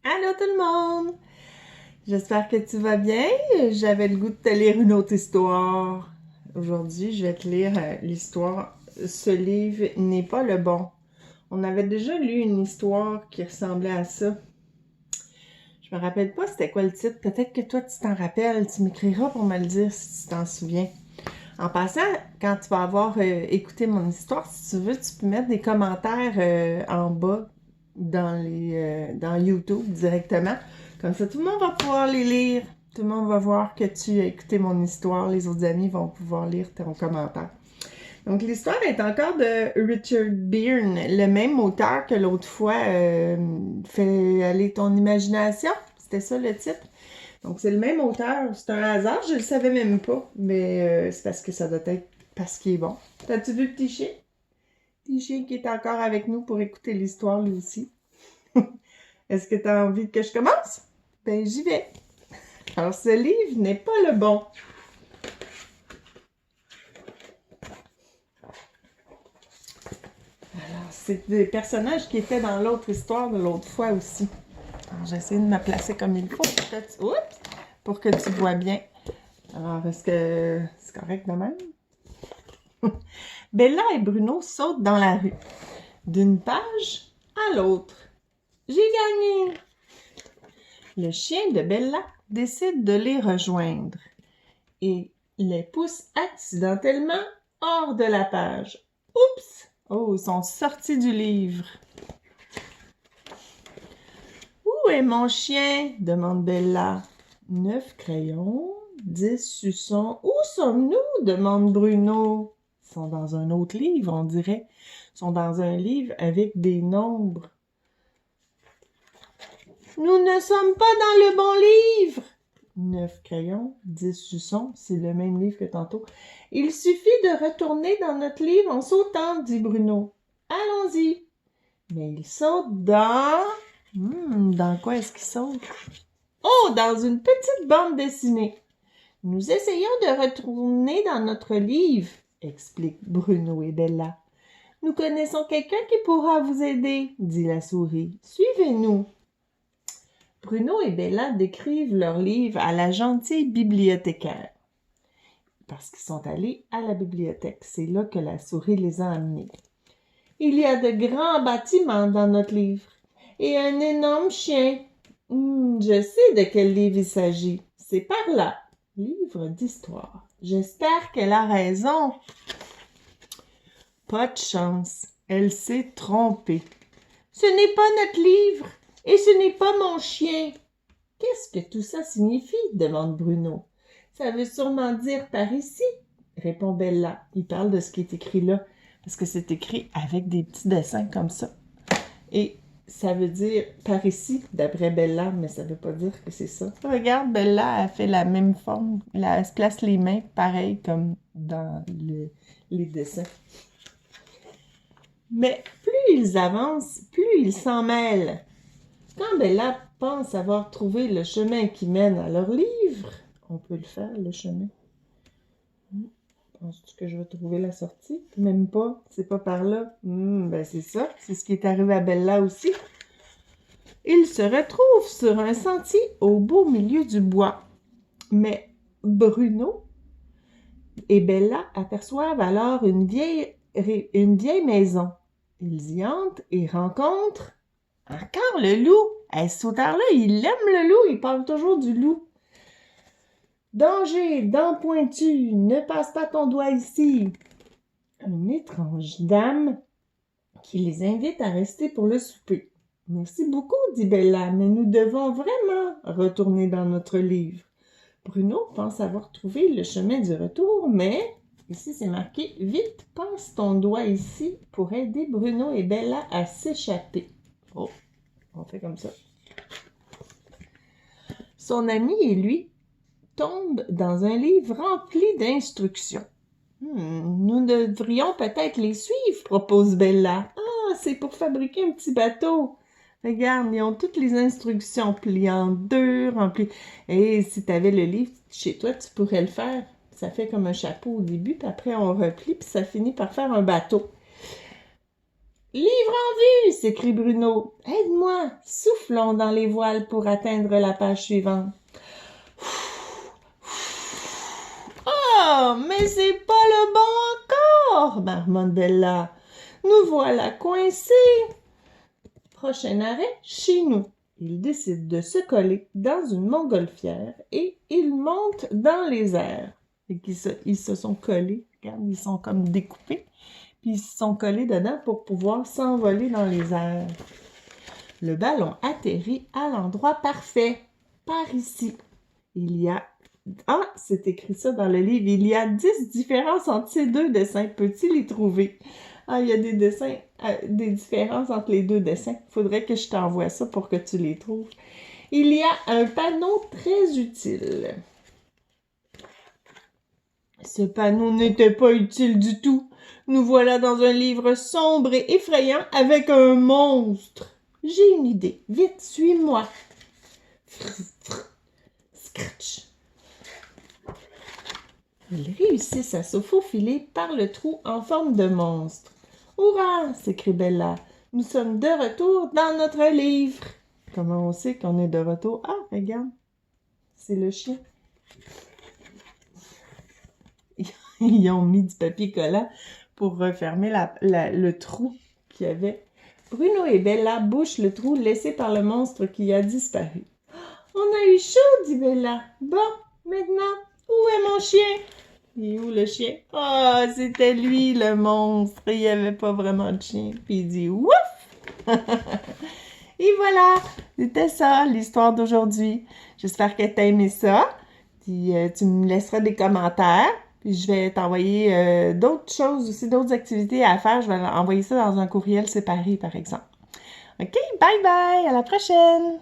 Allô tout le monde! J'espère que tu vas bien. J'avais le goût de te lire une autre histoire. Aujourd'hui, je vais te lire l'histoire Ce livre n'est pas le bon. On avait déjà lu une histoire qui ressemblait à ça. Je me rappelle pas c'était quoi le titre. Peut-être que toi tu t'en rappelles. Tu m'écriras pour me le dire si tu t'en souviens. En passant, quand tu vas avoir écouté mon histoire, si tu veux, tu peux mettre des commentaires en bas dans YouTube directement. Comme ça, tout le monde va pouvoir les lire. Tout le monde va voir que tu as écouté mon histoire. Les autres amis vont pouvoir lire ton commentaire. Donc, l'histoire est encore de Richard Byrne, le même auteur que l'autre fois, Fais aller ton imagination. C'était ça le titre. Donc, c'est le même auteur. C'est un hasard, je le savais même pas. Mais c'est parce que ça doit être parce qu'il est bon. T'as-tu vu Petit Chien? Petit Chien qui est encore avec nous pour écouter l'histoire lui aussi. Est-ce que t'as envie que je commence? Ben, j'y vais. Alors, ce livre n'est pas le bon. Alors, c'est des personnages qui étaient dans l'autre histoire de l'autre fois aussi. Alors, j'essaie de me placer comme il faut pour que tu vois bien. Alors, est-ce que c'est correct de même? Bella et Bruno sautent dans la rue, d'une page à l'autre. J'ai gagné! Le chien de Bella décide de les rejoindre et les pousse accidentellement hors de la page. Oups! Oh, ils sont sortis du livre. Où est mon chien? Demande Bella. 9 crayons, 10 suçons. Où sommes-nous? Demande Bruno. Ils sont dans un autre livre, on dirait. Ils sont dans un livre avec des nombres. Nous ne sommes pas dans le bon livre. 9 crayons, 10 suçons, c'est le même livre que tantôt. Il suffit de retourner dans notre livre en sautant, dit Bruno. Allons-y. Mais il saute dans... dans quoi est-ce qu'il saute? Oh, dans une petite bande dessinée. Nous essayons de retourner dans notre livre, explique Bruno et Bella. Nous connaissons quelqu'un qui pourra vous aider, dit la souris. Suivez-nous. Bruno et Bella décrivent leur livre à la gentille bibliothécaire. Parce qu'ils sont allés à la bibliothèque. C'est là que la souris les a amenés. Il y a de grands bâtiments dans notre livre et un énorme chien. Je sais de quel livre il s'agit. C'est par là. Livre d'histoire. J'espère qu'elle a raison. Pas de chance. Elle s'est trompée. Ce n'est pas notre livre et ce n'est pas mon chien. Qu'est-ce que tout ça signifie? Demande Bruno. Ça veut sûrement dire par ici, répond Bella. Il parle de ce qui est écrit là, parce que c'est écrit avec des petits dessins comme ça. Et ça veut dire par ici, d'après Bella, mais ça veut pas dire que c'est ça. Regarde, Bella a fait la même forme. Elle se place les mains pareil comme dans les dessins. Mais plus ils avancent, plus ils s'en mêlent. Quand Bella pense avoir trouvé le chemin qui mène à leur livre, on peut le faire, le chemin. Penses-tu que je vais trouver la sortie? Même pas, c'est pas par là. Ben c'est ça, c'est ce qui est arrivé à Bella aussi. Ils se retrouvent sur un sentier au beau milieu du bois. Mais Bruno et Bella aperçoivent alors une vieille maison. Ils y entrent et rencontrent encore le loup. Ce sauteur-là, il aime le loup, il parle toujours du loup. Danger, dents pointues, ne passe pas ton doigt ici. Une étrange dame qui les invite à rester pour le souper. Merci beaucoup, dit Bella, mais nous devons vraiment retourner dans notre livre. Bruno pense avoir trouvé le chemin du retour, mais ici c'est marqué « Vite, passe ton doigt ici pour aider Bruno et Bella à s'échapper. » Oh, on fait comme ça. Son ami et lui tombent dans un livre rempli d'instructions. Nous devrions peut-être les suivre, propose Bella. Ah, c'est pour fabriquer un petit bateau. Regarde, ils ont toutes les instructions pliées en deux, remplies. Et si tu avais le livre chez toi, tu pourrais le faire. Ça fait comme un chapeau au début, puis après on replie, puis ça finit par faire un bateau. Livre en vue! S'écrie Bruno. Aide-moi! Soufflons dans les voiles pour atteindre la page suivante. Oh, mais c'est pas le bon encore! Marmonne Bella. Nous voilà coincés! Prochain arrêt, chez nous. Ils décident de se coller dans une montgolfière et ils montent dans les airs. Et ils se sont collés, regarde, ils sont comme découpés, puis ils se sont collés dedans pour pouvoir s'envoler dans les airs. Le ballon atterrit à l'endroit parfait, par ici. Il y a... Ah, c'est écrit ça dans le livre. Il y a 10 différences entre ces deux dessins. Peux-tu les trouver? Ah, il y a des dessins, des différences entre les deux dessins. Il faudrait que je t'envoie ça pour que tu les trouves. Il y a un panneau très utile. Ce panneau n'était pas utile du tout. Nous voilà dans un livre sombre et effrayant avec un monstre. J'ai une idée. Vite, suis-moi. Scratch. Ils réussissent à se faufiler par le trou en forme de monstre. « Hurrah! » s'écrie Bella. « Nous sommes de retour dans notre livre. » Comment on sait qu'on est de retour? Ah, regarde, c'est le chien. Ils ont mis du papier collant pour refermer le trou qu'il y avait. Bruno et Bella bouchent le trou laissé par le monstre qui a disparu. « On a eu chaud, dit Bella. Bon, maintenant, où est mon chien? » Il est où le chien? Ah, oh, c'était lui le monstre. Il n'y avait pas vraiment de chien. Puis il dit ouf! Et voilà, c'était ça l'histoire d'aujourd'hui. J'espère que tu as aimé ça. Puis tu me laisseras des commentaires. Puis je vais t'envoyer d'autres choses aussi, d'autres activités à faire. Je vais envoyer ça dans un courriel séparé, par exemple. OK, bye bye, à la prochaine!